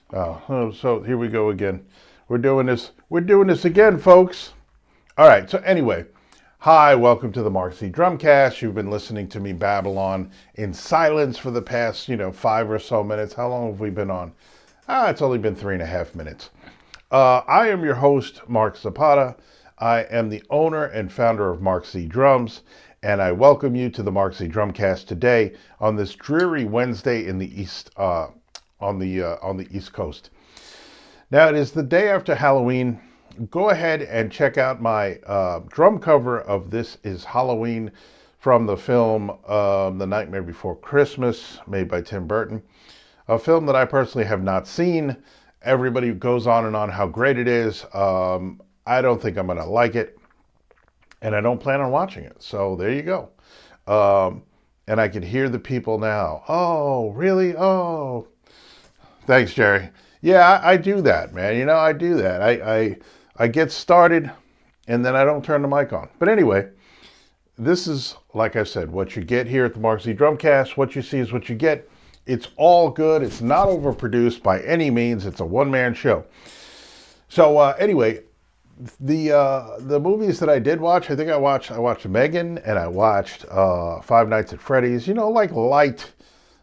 So here we go again. We're doing this. We're doing this again, folks. All right. So anyway, hi, welcome to the Mark C. Drumcast. You've been listening to me babble on in silence for the past, 5 or so minutes. How long have we been on? It's only been 3.5 minutes. I am your host, Mark Zapata. I am the owner and founder of Mark C. Drums, and I welcome you to the Mark C. Drumcast today on this dreary Wednesday in the East. On the East Coast. Now it is the day after Halloween. Go ahead and check out my drum cover of This Is Halloween from the film The Nightmare Before Christmas, made by Tim Burton. A film that I personally have not seen. Everybody goes on and on how great it is. I don't think I'm going to like it, and I don't plan on watching it. So there you go. And I can hear the people now. Oh, really? Oh. Thanks, Jerry. Yeah, I do that, man. I do that. I get started and then I don't turn the mic on. But anyway, this is, like I said, what you get here at the Mark Z Drumcast. What you see is what you get. It's all good. It's not overproduced by any means. It's a one-man show. So anyway, the movies that I did watch, I think I watched Megan and I watched Five Nights at Freddy's. Like light,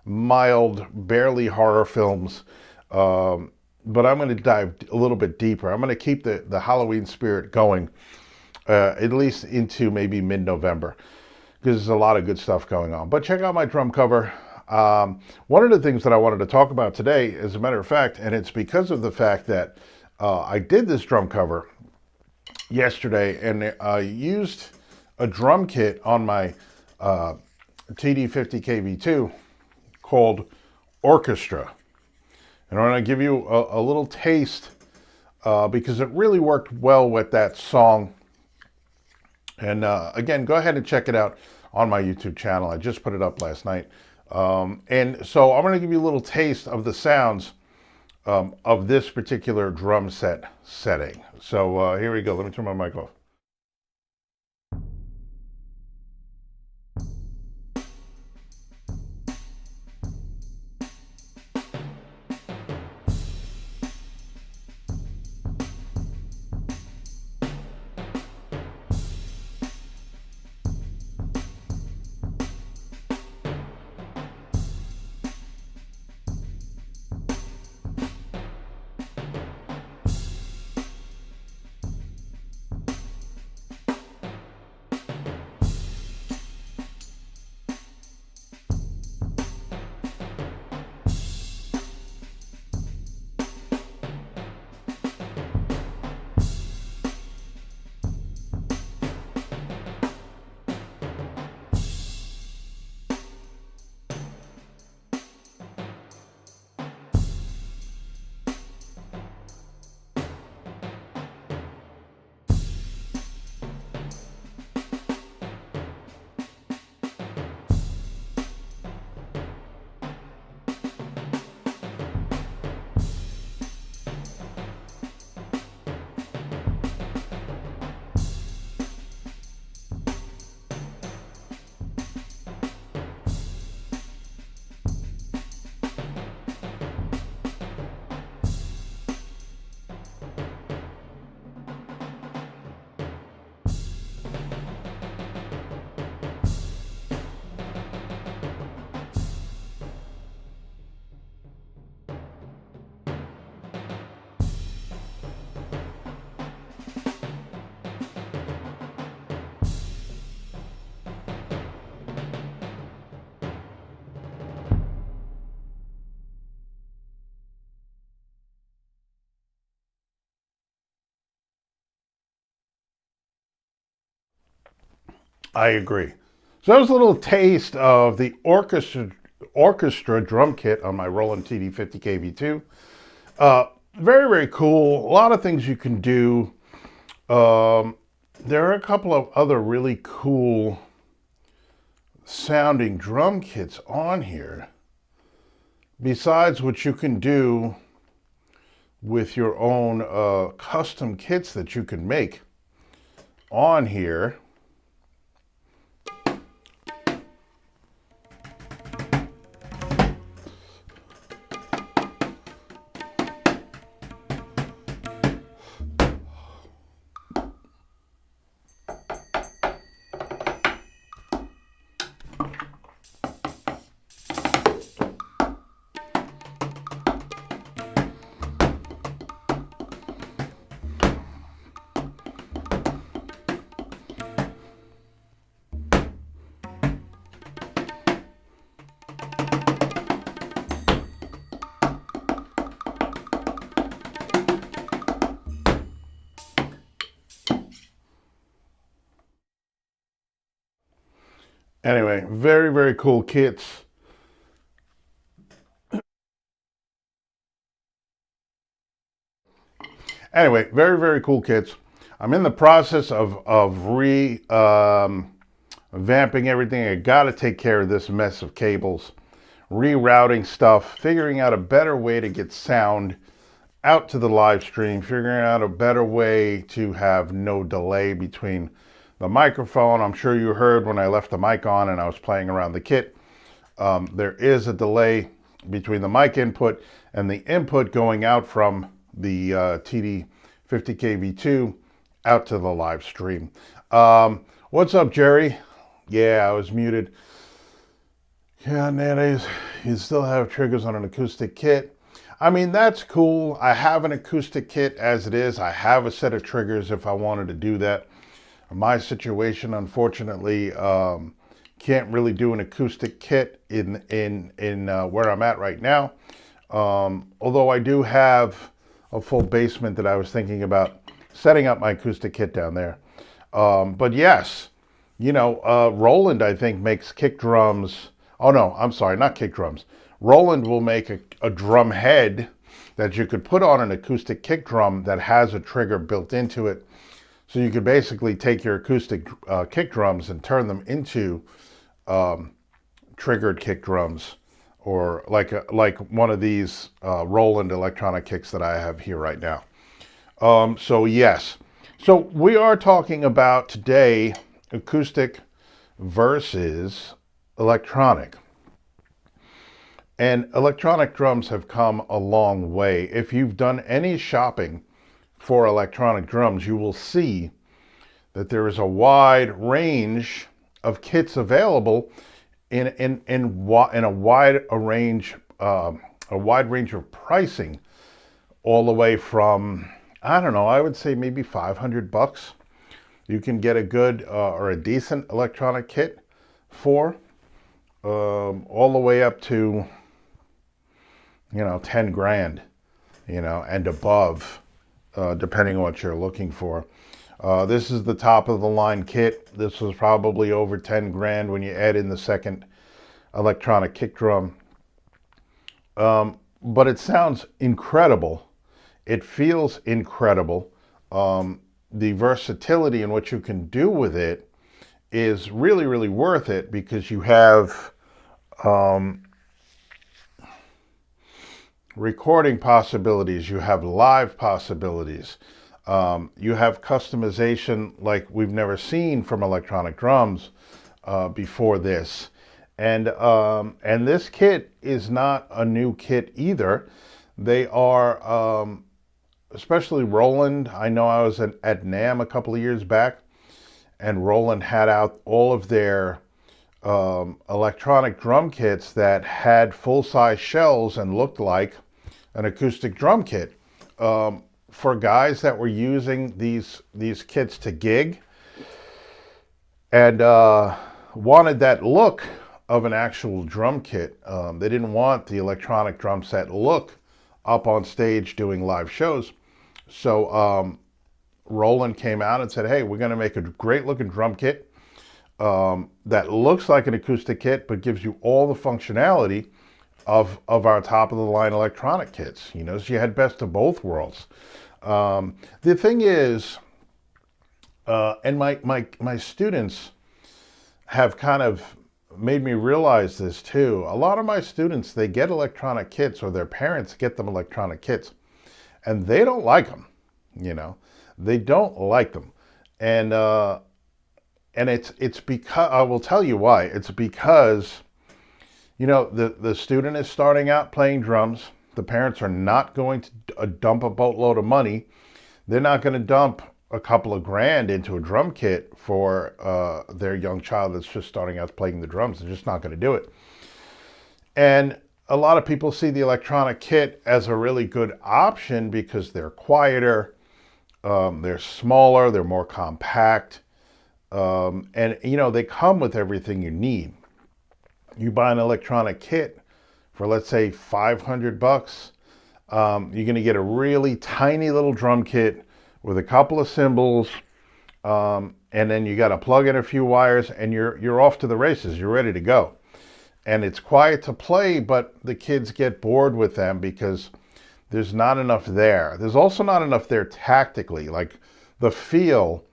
mild, barely horror films. But I'm going to dive a little bit deeper. I'm going to keep the Halloween spirit going, at least into maybe mid-November, because there's a lot of good stuff going on. But check out my drum cover. One of the things that I wanted to talk about today, as a matter of fact, and it's because of the fact that I did this drum cover yesterday, and I used a drum kit on my TD50KV2 called Orchestra. And I'm going to give you a little taste because it really worked well with that song. And again, go ahead and check it out on my YouTube channel. I just put it up last night. And so I'm going to give you a little taste of the sounds of this particular drum set setting. So here we go. Let me turn my mic off. I agree. So that was a little taste of the orchestra drum kit on my Roland TD50KV2. Very, very cool. A lot of things you can do. There are a couple of other really cool sounding drum kits on here, besides what you can do with your own custom kits that you can make on here. Anyway, very, very cool kits. Anyway, very, very cool kits. I'm in the process of vamping everything. I got to take care of this mess of cables, rerouting stuff, figuring out a better way to get sound out to the live stream, figuring out a better way to have no delay between the microphone. I'm sure you heard when I left the mic on and I was playing around the kit. There is a delay between the mic input and the input going out from the TD50KV2 out to the live stream. What's up, Jerry? Yeah, I was muted. Yeah, nowadays you still have triggers on an acoustic kit. I mean, that's cool. I have an acoustic kit as it is. I have a set of triggers if I wanted to do that. My situation, unfortunately, can't really do an acoustic kit in where I'm at right now. Although I do have a full basement that I was thinking about setting up my acoustic kit down there. But yes, you know, Roland, I think, makes kick drums. Oh no, I'm sorry, not kick drums. Roland will make a drum head that you could put on an acoustic kick drum that has a trigger built into it. So you could basically take your acoustic kick drums and turn them into triggered kick drums, or like one of these Roland electronic kicks that I have here right now. So yes, so we are talking about today acoustic versus electronic. And electronic drums have come a long way. If you've done any shopping for electronic drums, you will see that there is a wide range of kits available in a wide range of pricing, all the way from, I don't know, I would say maybe $500. You can get a good or a decent electronic kit for all the way up to, you know, 10 grand, you know, and above, depending on what you're looking for. This is the top of the line kit. This was probably over 10 grand when you add in the second electronic kick drum. But it sounds incredible. It feels incredible. The versatility in what you can do with it is really, really worth it, because you have recording possibilities, you have live possibilities, you have customization like we've never seen from electronic drums before this. And this kit is not a new kit either. They are, especially Roland. I know I was at NAMM a couple of years back, and Roland had out all of their electronic drum kits that had full-size shells and looked like an acoustic drum kit. For guys that were using these kits to gig and wanted that look of an actual drum kit, they didn't want the electronic drum set look up on stage doing live shows. So Roland came out and said, hey, we're going to make a great looking drum kit that looks like an acoustic kit, but gives you all the functionality of our top of the line electronic kits. You know, so you had best of both worlds. The thing is, and my students have kind of made me realize this too. A lot of my students, they get electronic kits, or their parents get them electronic kits, and they don't like them. You know, they don't like them, and it's because, I will tell you why. It's because, you know, the student is starting out playing drums. The parents are not going to dump a boatload of money. They're not going to dump a couple of grand into a drum kit for their young child that's just starting out playing the drums. They're just not going to do it. And a lot of people see the electronic kit as a really good option because they're quieter, they're smaller, they're more compact, and you know, they come with everything you need. You buy an electronic kit for, let's say, $500, you're going to get a really tiny little drum kit with a couple of cymbals, and then you got to plug in a few wires, and you're off to the races. You're ready to go. And it's quiet to play, but the kids get bored with them because there's not enough there. There's also not enough there tactically, like the feel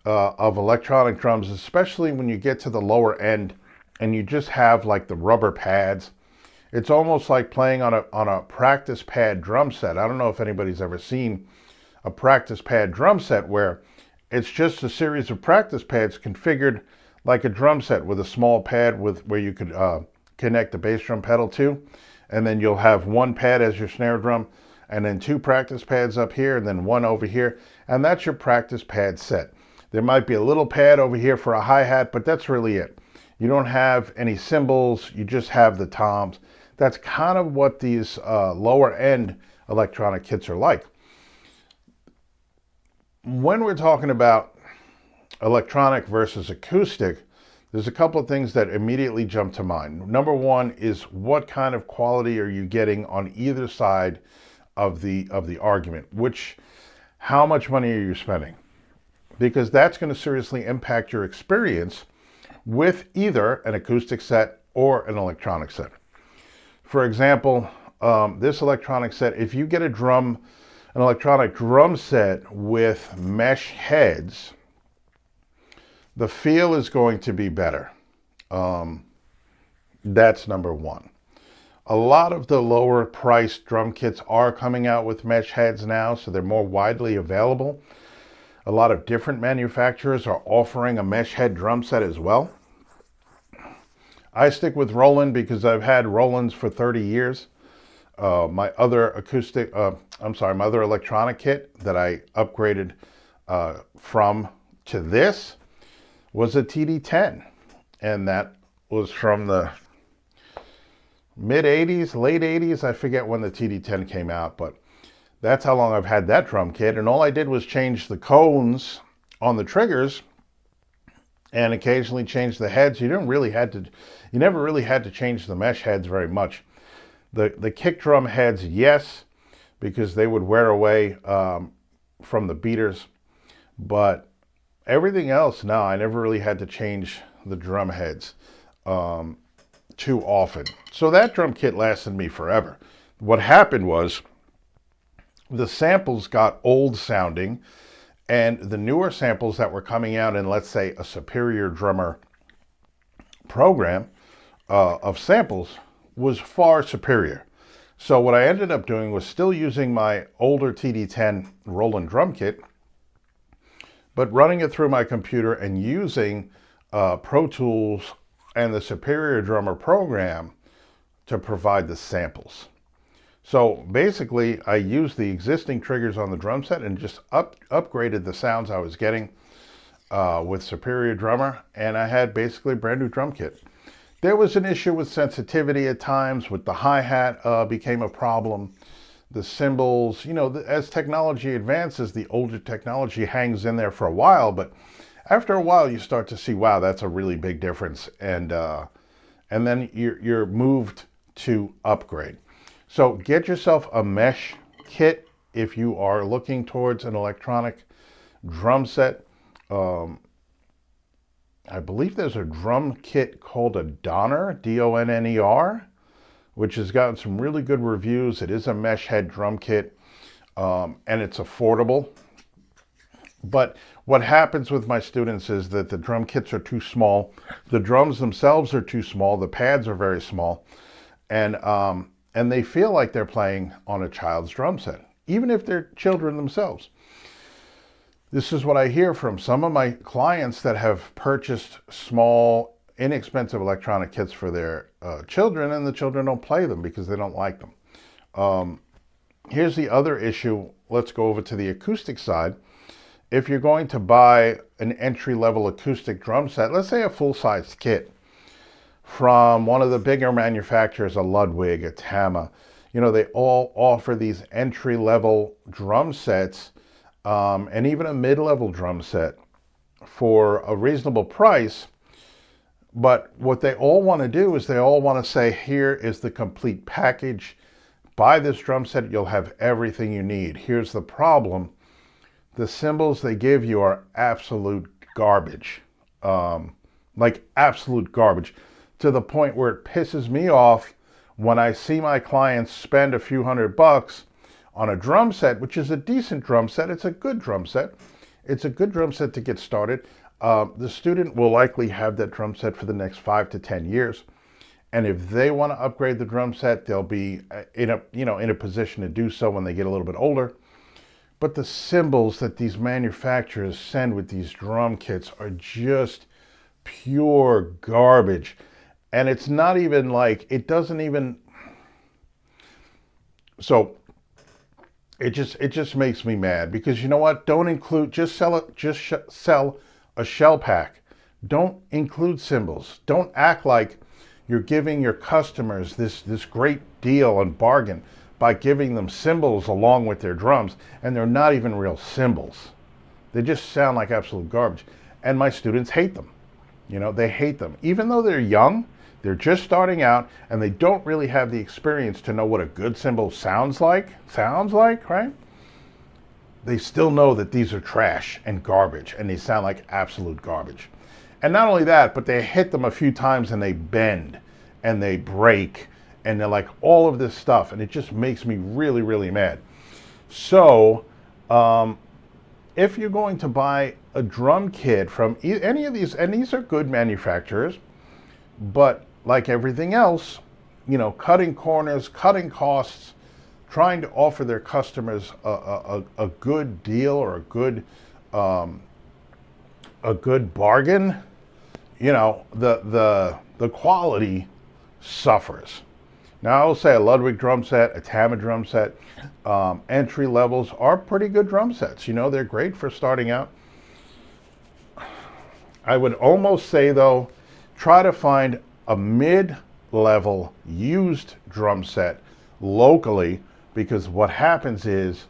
of electronic drums, especially when you get to the lower end and you just have like the rubber pads. It's almost like playing on a practice pad drum set. I don't know if anybody's ever seen a practice pad drum set where it's just a series of practice pads configured like a drum set with a small pad where you could connect the bass drum pedal to, and then you'll have one pad as your snare drum, and then two practice pads up here, and then one over here, and that's your practice pad set. There might be a little pad over here for a hi-hat, but that's really it. You don't have any cymbals, you just have the toms. That's kind of what these lower end electronic kits are like. When we're talking about electronic versus acoustic, there's a couple of things that immediately jump to mind. Number one is, what kind of quality are you getting on either side of the argument? How much money are you spending? Because that's going to seriously impact your experience with either an acoustic set or an electronic set. For example, this electronic set, if you get an electronic drum set with mesh heads, the feel is going to be better. That's number one. A lot of the lower priced drum kits are coming out with mesh heads now, so they're more widely available. A lot of different manufacturers are offering a mesh head drum set as well. I stick with Roland because I've had Rolands for 30 years. My other electronic kit that I upgraded from to this was a TD10, and that was from the mid 80s, late 80s. I forget when the TD10 came out, but that's how long I've had that drum kit. And all I did was change the cones on the triggers and occasionally change the heads. You never really had to change the mesh heads very much. The kick drum heads, yes, because they would wear away from the beaters, but everything else, no, I never really had to change the drum heads too often. So that drum kit lasted me forever. What happened was the samples got old sounding, and the newer samples that were coming out in, let's say, a Superior Drummer program of samples was far superior. So what I ended up doing was still using my older TD10 Roland drum kit, but running it through my computer and using Pro Tools and the Superior Drummer program to provide the samples. So basically, I used the existing triggers on the drum set and just upgraded the sounds I was getting with Superior Drummer, and I had basically a brand new drum kit. There was an issue with sensitivity at times, with the hi-hat became a problem. The cymbals, as technology advances, the older technology hangs in there for a while, but after a while you start to see, wow, that's a really big difference, and then you're moved to upgrade. So get yourself a mesh kit if you are looking towards an electronic drum set. I believe there's a drum kit called a Donner, D-O-N-N-E-R, which has gotten some really good reviews. It is a mesh head drum kit, and it's affordable. But what happens with my students is that the drum kits are too small. The drums themselves are too small. The pads are very small. And they feel like they're playing on a child's drum set, even if they're children themselves. This is what I hear from some of my clients that have purchased small, inexpensive electronic kits for their children, and the children don't play them because they don't like them. Here's the other issue. Let's go over to the acoustic side. If you're going to buy an entry-level acoustic drum set, let's say a full-sized kit from one of the bigger manufacturers, a Ludwig, a Tama, they all offer these entry-level drum sets, and even a mid-level drum set for a reasonable price. But what they all want to do is they all want to say, here is the complete package. Buy this drum set, you'll have everything you need. Here's the problem. the cymbals they give you are absolute garbage. Like absolute garbage, to the point where it pisses me off when I see my clients spend a few $100 on a drum set, which is a decent drum set. It's a good drum set. It's a good drum set to get started. The student will likely have that drum set for the next 5 to 10 years. And if they want to upgrade the drum set, they'll be in a position to do so when they get a little bit older. But the cymbals that these manufacturers send with these drum kits are just pure garbage. And it's not even like, it doesn't even, so it just makes me mad, because you know what? Don't include, just sell a shell pack. Don't include cymbals. Don't act like you're giving your customers this great deal and bargain by giving them cymbals along with their drums, and they're not even real cymbals. They just sound like absolute garbage. And my students hate them. You know, they hate them. Even though they're young, they're just starting out, and they don't really have the experience to know what a good cymbal sounds like, right? They still know that these are trash and garbage, and they sound like absolute garbage. And not only that, but they hit them a few times and they bend and they break and they're like all of this stuff, and it just makes me really, really mad. So if you're going to buy a drum kit from any of these, and these are good manufacturers, but like everything else, you know, cutting corners, cutting costs, trying to offer their customers a good deal or a good bargain, you know, the quality suffers. Now, I will say a Ludwig drum set, a Tama drum set, entry levels are pretty good drum sets. You know, they're great for starting out. I would almost say, though, try to find a mid-level used drum set locally, because what happens is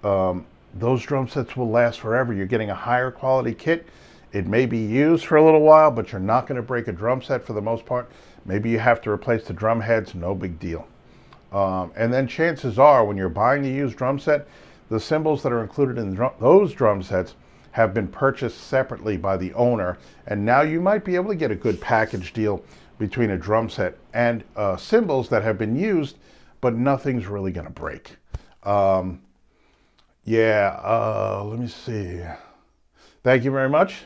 those drum sets will last forever. You're getting a higher quality kit. It may be used for a little while, but you're not going to break a drum set for the most part. Maybe you have to replace the drum heads, no big deal. And then chances are, when you're buying a used drum set, the cymbals that are included in those drum sets have been purchased separately by the owner, and now you might be able to get a good package deal between a drum set and cymbals that have been used, but nothing's really going to break. Let me see. Thank you very much.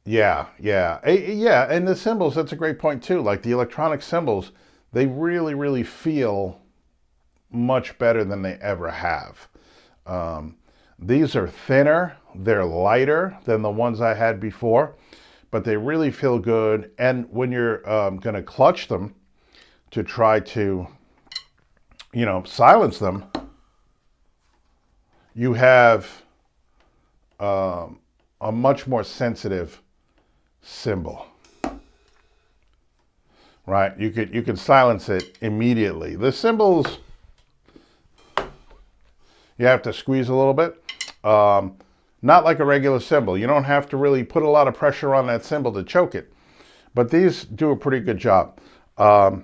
Yeah, and the cymbals, that's a great point too. Like the electronic cymbals, they really, really feel much better than they ever have. These are thinner, they're lighter than the ones I had before, but they really feel good. And when you're going to clutch them to try to, you know, silence them, you have a much more sensitive cymbal, right? You can silence it immediately. The cymbals, you have to squeeze a little bit. Not like a regular cymbal. You don't have to really put a lot of pressure on that cymbal to choke it. But these do a pretty good job. I've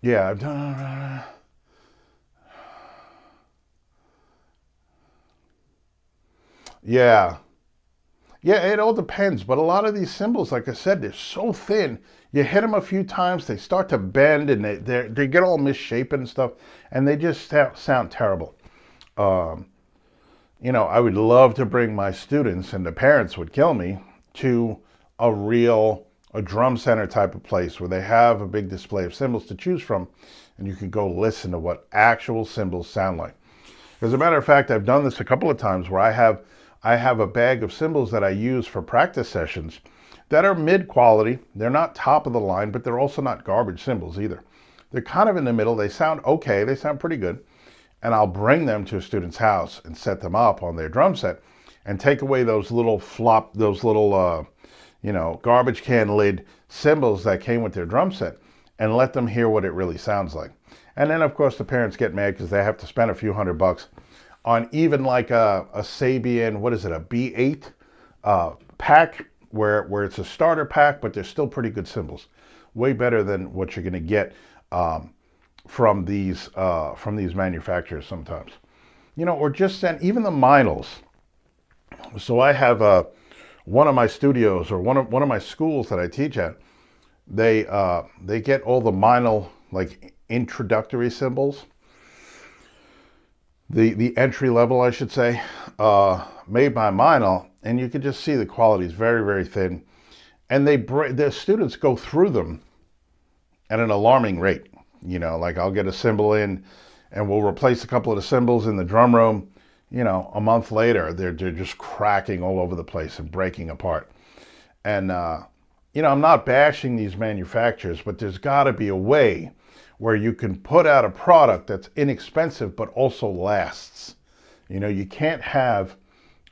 done... Yeah, it all depends. But a lot of these cymbals, like I said, they're so thin. You hit them a few times, they start to bend, and they get all misshapen and stuff, and they just sound terrible. You know, I would love to bring my students, and the parents would kill me, to a drum center type of place where they have a big display of cymbals to choose from, and you can go listen to what actual cymbals sound like. As a matter of fact, I've done this a couple of times where I have a bag of cymbals that I use for practice sessions that are mid-quality. They're not top of the line, but they're also not garbage cymbals either. They're kind of in the middle. They sound okay. They sound pretty good. And I'll bring them to a student's house and set them up on their drum set and take away those little garbage can lid cymbals that came with their drum set and let them hear what it really sounds like. And then, of course, the parents get mad because they have to spend a few $100 on even like a Sabian, what is it, a B8 pack, where it's a starter pack, but they're still pretty good cymbals. Way better than what you're going to get from these manufacturers sometimes. or just send even the vinyls. So I have one of my studios, or one of my schools that I teach at. They get all the vinyl, like introductory cymbals, the entry level, I should say, made by vinyl, and you can just see the quality is very, very thin. And the students go through them at an alarming rate. Like I'll get a cymbal in, and we'll replace a couple of the cymbals in the drum room. A month later, they're just cracking all over the place and breaking apart. And I'm not bashing these manufacturers, but there's got to be a way where you can put out a product that's inexpensive but also lasts. You can't have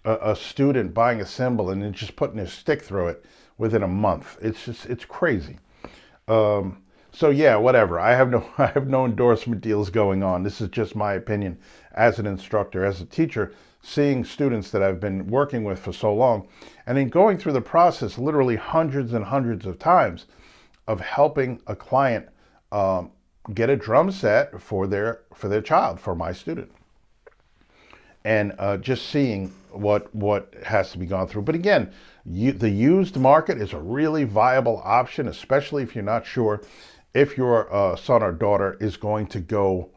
a student buying a cymbal and then just putting their stick through it within a month. It's crazy. So yeah, whatever. I have no endorsement deals going on. This is just my opinion as an instructor, as a teacher, seeing students that I've been working with for so long, and in going through the process literally hundreds and hundreds of times of helping a client get a drum set for their child, for my student, and just seeing what has to be gone through. But again, the used market is a really viable option, especially if you're not sure if your son or daughter is going to go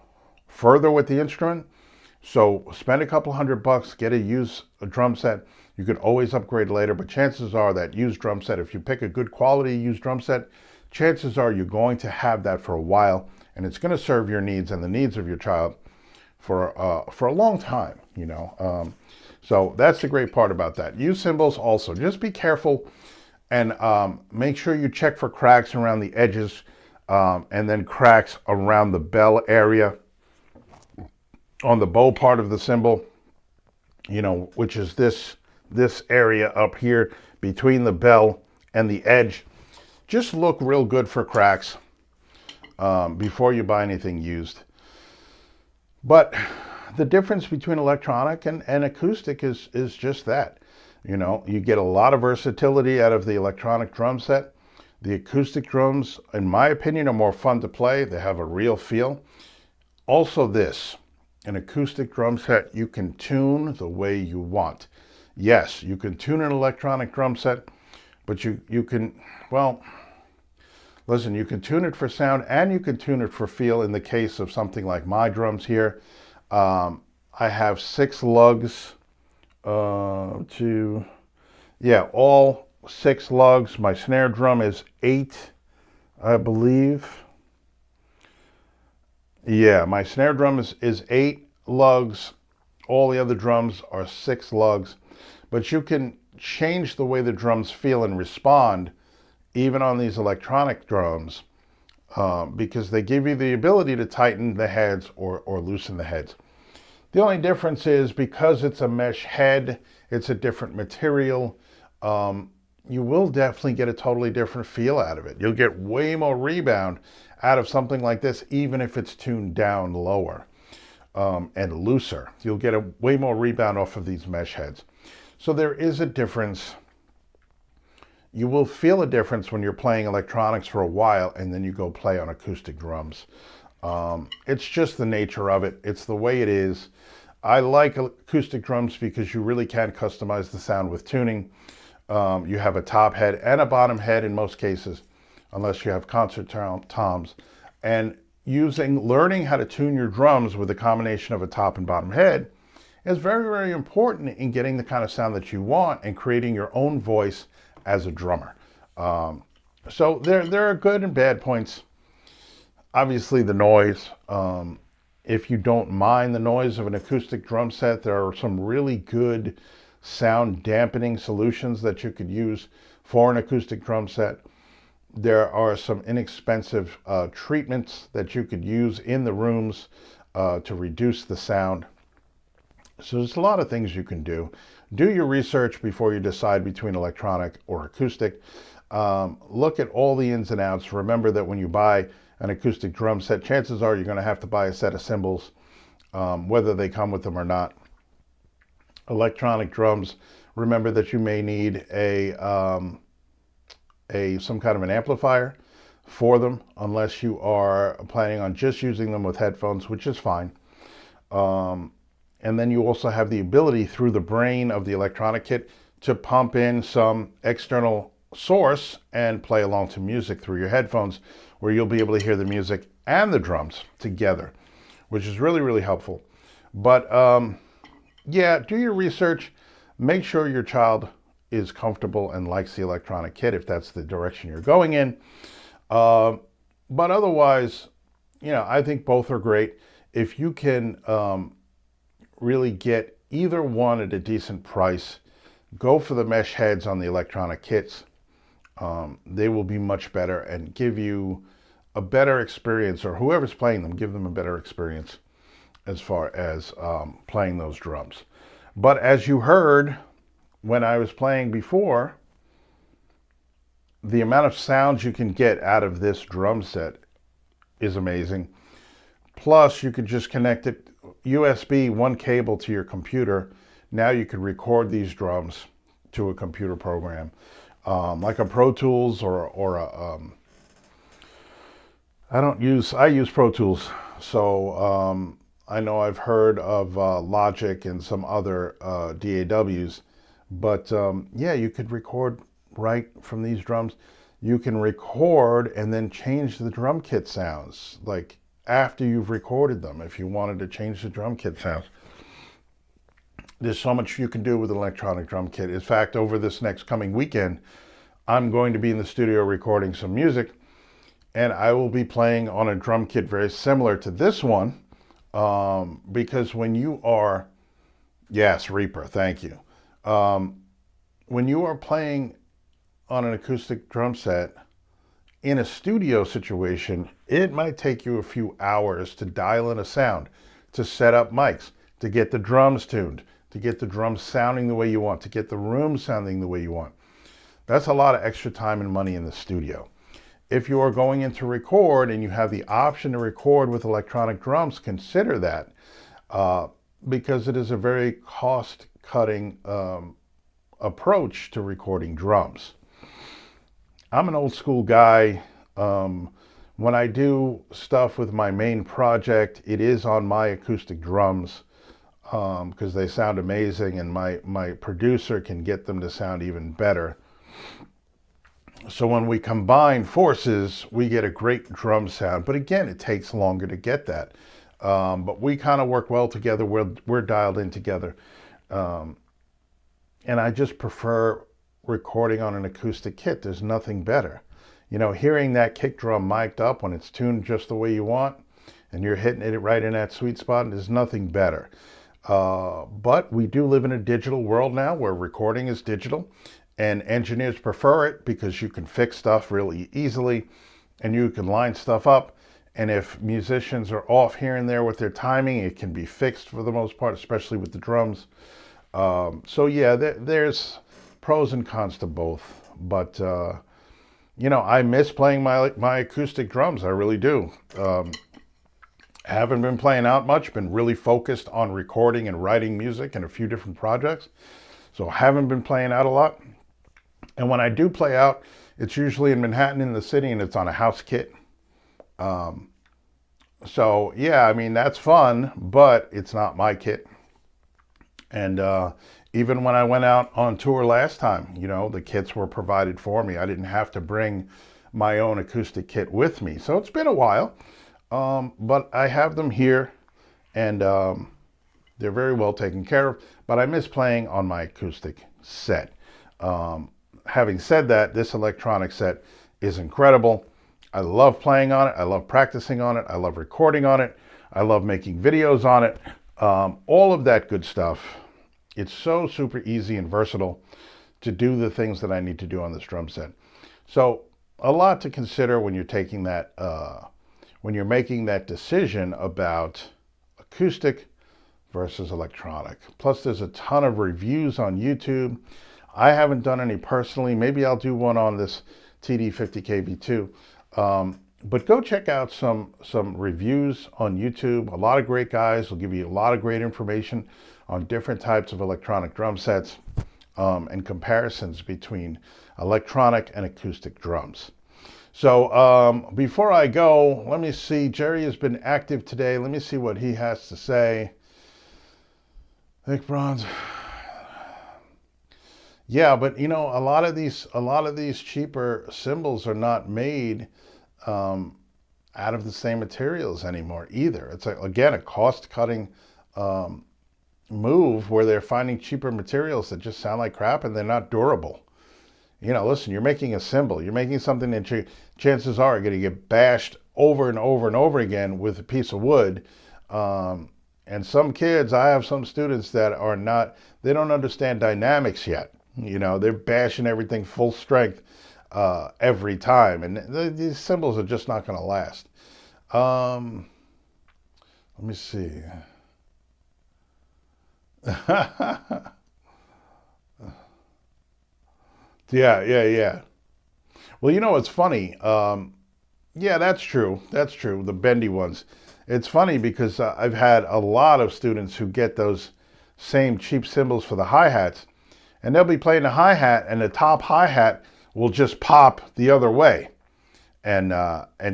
further with the instrument. So spend a couple $100, get a drum set. You could always upgrade later, but chances are that used drum set, if you pick a good quality used drum set, chances are you're going to have that for a while, and it's going to serve your needs and the needs of your child for a long time. So that's the great part about that. Used cymbals also, just be careful and make sure you check for cracks around the edges, and then cracks around the bell area on the bow part of the cymbal, which is this area up here between the bell and the edge. Just look real good for cracks before you buy anything used. But the difference between electronic and acoustic is just that. You get a lot of versatility out of the electronic drum set. The acoustic drums, in my opinion, are more fun to play. They have a real feel. Also an acoustic drum set, you can tune the way you want. Yes, you can tune an electronic drum set, but you can, well, listen, you can tune it for sound and you can tune it for feel. In the case of something like my drums here, I have 6 lugs all 6 lugs. My snare drum is 8, I believe. Yeah, my snare drum is 8 lugs. All the other drums are 6 lugs. But you can change the way the drums feel and respond even on these electronic drums, because they give you the ability to tighten the heads or loosen the heads. The only difference is because it's a mesh head, it's a different material, you will definitely get a totally different feel out of it. You'll get way more rebound out of something like this, even if it's tuned down lower and looser. You'll get a way more rebound off of these mesh heads. So there is a difference. You will feel a difference when you're playing electronics for a while and then you go play on acoustic drums. It's just the nature of it. It's the way it is. I like acoustic drums because you really can customize the sound with tuning. You have a top head and a bottom head in most cases, unless you have concert toms. And learning how to tune your drums with a combination of a top and bottom head is very, very important in getting the kind of sound that you want and creating your own voice as a drummer. So there are good and bad points. Obviously the noise. If you don't mind the noise of an acoustic drum set, there are some really good sound dampening solutions that you could use for an acoustic drum set. There are some inexpensive treatments that you could use in the rooms to reduce the sound. So there's a lot of things you can do. Do your research before you decide between electronic or acoustic. Look at all the ins and outs. Remember that when you buy an acoustic drum set, chances are you're going to have to buy a set of cymbals, whether they come with them or not. Electronic drums, remember that you may need some kind of an amplifier for them, unless you are planning on just using them with headphones, which is fine. And then you also have the ability through the brain of the electronic kit to pump in some external source and play along to music through your headphones, where you'll be able to hear the music and the drums together, which is really, really helpful. But yeah, do your research. Make sure your child is comfortable and likes the electronic kit if that's the direction you're going in. But otherwise, I think both are great. If you can really get either one at a decent price, go for the mesh heads on the electronic kits. They will be much better and give you a better experience, or whoever's playing them, give them a better experience as far as playing those drums. But as you heard when I was playing before, the amount of sounds you can get out of this drum set is amazing. Plus, you could just connect it USB, one cable to your computer. Now you could record these drums to a computer program, like a Pro Tools or a, I use Pro Tools. So I know I've heard of Logic and some other DAWs, but yeah, you could record right from these drums. You can record and then change the drum kit sounds, like after you've recorded them, if you wanted to change the drum kit sounds. There's so much you can do with an electronic drum kit. In fact, over this next coming weekend, I'm going to be in the studio recording some music, and I will be playing on a drum kit very similar to this one, because when you are, yes, Reaper, thank you. When you are playing on an acoustic drum set in a studio situation, it might take you a few hours to dial in a sound, to set up mics, to get the drums tuned, to get the drums sounding the way you want, to get the room sounding the way you want. That's a lot of extra time and money in the studio. If you are going in to record and you have the option to record with electronic drums, consider that, because it is a very cost-cutting approach to recording drums. I'm an old school guy. When I do stuff with my main project, it is on my acoustic drums, because they sound amazing, and my producer can get them to sound even better. So when we combine forces, we get a great drum sound. But again, it takes longer to get that. But we kind of work well together. We're dialed in together. And I just prefer recording on an acoustic kit. There's nothing better. Hearing that kick drum mic'd up when it's tuned just the way you want, and you're hitting it right in that sweet spot, there's nothing better. But we do live in a digital world now where recording is digital, and engineers prefer it because you can fix stuff really easily and you can line stuff up. And if musicians are off here and there with their timing, it can be fixed for the most part, especially with the drums. So yeah, there's pros and cons to both. But, I miss playing my acoustic drums. I really do. Haven't been playing out much, been really focused on recording and writing music in a few different projects. So haven't been playing out a lot. And when I do play out, it's usually in Manhattan in the city, and it's on a house kit. So yeah, that's fun, but it's not my kit. And even when I went out on tour last time, the kits were provided for me. I didn't have to bring my own acoustic kit with me. So it's been a while, but I have them here, and they're very well taken care of. But I miss playing on my acoustic set. Having said that, this electronic set is incredible. I love playing on it. I love practicing on it. I love recording on it. I love making videos on it. All of that good stuff. It's so super easy and versatile to do the things that I need to do on this drum set. So a lot to consider when you're taking that, when you're making that decision about acoustic versus electronic. Plus, there's a ton of reviews on YouTube. I haven't done any personally. Maybe I'll do one on this TD50KV2. But go check out some reviews on YouTube. A lot of great guys will give you a lot of great information on different types of electronic drum sets, and comparisons between electronic and acoustic drums. So before I go, let me see. Jerry has been active today. Let me see what he has to say. Thick bronze. Yeah, but you know, a lot of these cheaper cymbals are not made um, out of the same materials anymore either. It's like, again, a cost-cutting um, move where they're finding cheaper materials that just sound like crap and they're not durable. You know, listen, you're making a cymbal. You're making something that chances are going to get bashed over and over and over again with a piece of wood. Um, and some kids, I have some students that are not, they don't understand dynamics yet. You know, they're bashing everything full strength every time. And these cymbals are just not going to last. Um, let me see. Yeah. Well, you know, it's funny. Yeah, that's true. That's true. The bendy ones. It's funny because I've had a lot of students who get those same cheap cymbals for the hi-hats, and they'll be playing the hi-hat, and the top hi-hat will just pop the other way. And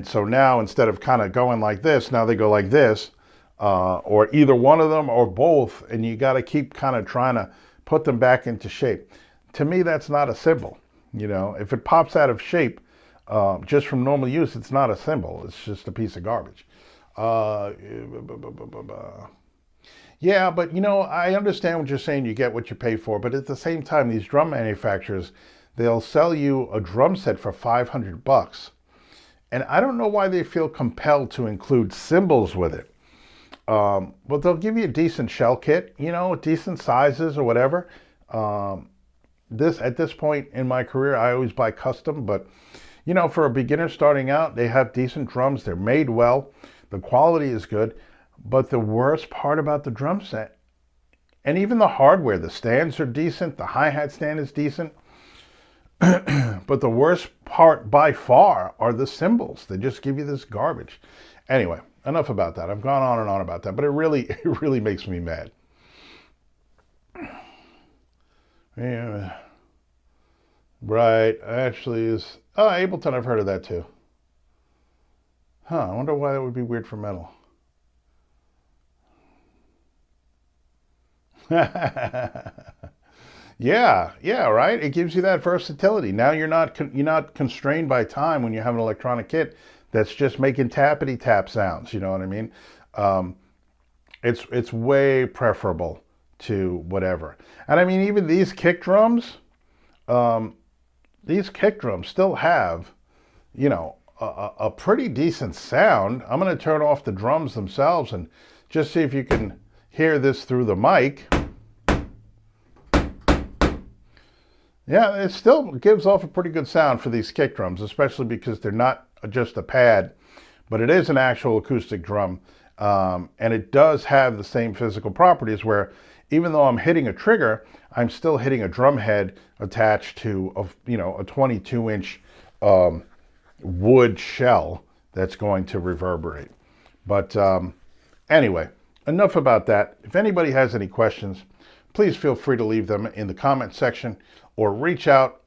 so now instead of kind of going like this, now they go like this, or either one of them or both, and you got to keep kind of trying to put them back into shape. To me, that's not a cymbal. You know, if it pops out of shape just from normal use, it's not a cymbal. It's just a piece of garbage. Uh, yeah, but you know, I understand what you're saying. You get what you pay for, but at the same time, these drum manufacturers, they'll sell you a drum set for $500, and I don't know why they feel compelled to include cymbals with it. But they'll give you a decent shell kit, you know, decent sizes or whatever. Um, this at this point in my career, I always buy custom, but you know, for a beginner starting out, they have decent drums. They're made well. The quality is good. But the worst part about the drum set, and even the hardware, the stands are decent. The hi-hat stand is decent. But the worst part by far are the cymbals. They just give you this garbage. Anyway, enough about that. I've gone on and on about that, but it really, it really makes me mad. Yeah, right. Actually, is Ableton. I've heard of that too. Huh? I wonder why that would be weird for metal. Yeah, right. It gives you that versatility. Now you're not constrained by time when you have an electronic kit that's just making tappity tap sounds. You know what I mean? Um, it's way preferable to whatever. And I mean, even um, these kick drums still have, you know, a pretty decent sound. I'm going to turn off the drums themselves and just see if you can hear this through the mic. Yeah, it still gives off a pretty good sound for these kick drums, especially because they're not just a pad, but it is an actual acoustic drum. And it does have the same physical properties where even though I'm hitting a trigger, I'm still hitting a drum head attached to a 22-inch wood shell that's going to reverberate. But anyway, enough about that. If anybody has any questions, please feel free to leave them in the comment section or reach out,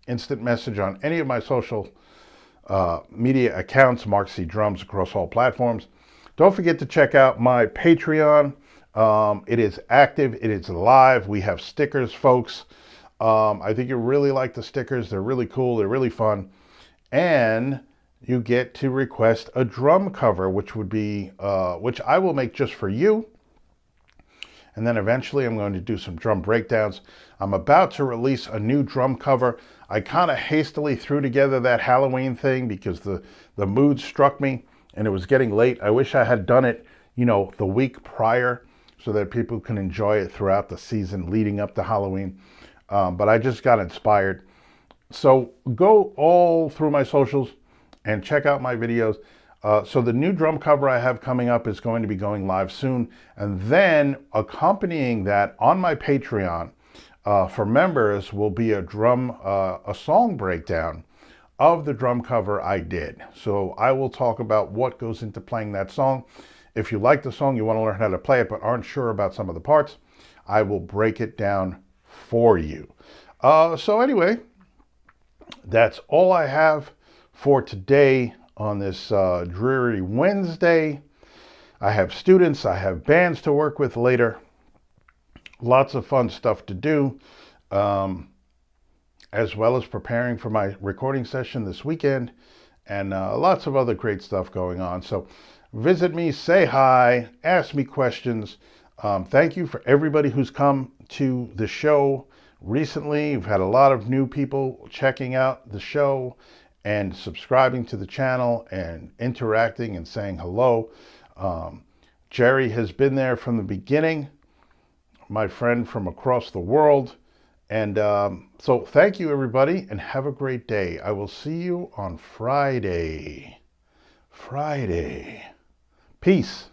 instant message on any of my social media accounts, Mark C. Drums, across all platforms. Don't forget to check out my Patreon. It is active. It is live. We have stickers, folks. I think you really like the stickers. They're really cool. They're really fun. And you get to request a drum cover, which I will make just for you. And then eventually I'm going to do some drum breakdowns. I'm about to release a new drum cover. I kind of hastily threw together that Halloween thing because the mood struck me and it was getting late. I wish I had done it, you know, the week prior so that people can enjoy it throughout the season leading up to Halloween. But I just got inspired. So go all through my socials and check out my videos. So the new drum cover I have coming up is going to be going live soon. And then accompanying that on my Patreon for members will be a song breakdown of the drum cover I did. So I will talk about what goes into playing that song. If you like the song, you want to learn how to play it, but aren't sure about some of the parts, I will break it down for you. So anyway, that's all I have for today on this dreary Wednesday. I have students, I have bands to work with later. lots of fun stuff to do, as well as preparing for my recording session this weekend, and lots of other great stuff going on. So visit me, say hi, ask me questions. Thank you for everybody who's come to the show recently. We've had a lot of new people checking out the show and subscribing to the channel and interacting and saying hello. Jerry has been there from the beginning, my friend from across the world. And so thank you, everybody, and have a great day. I will see you on Friday. Peace.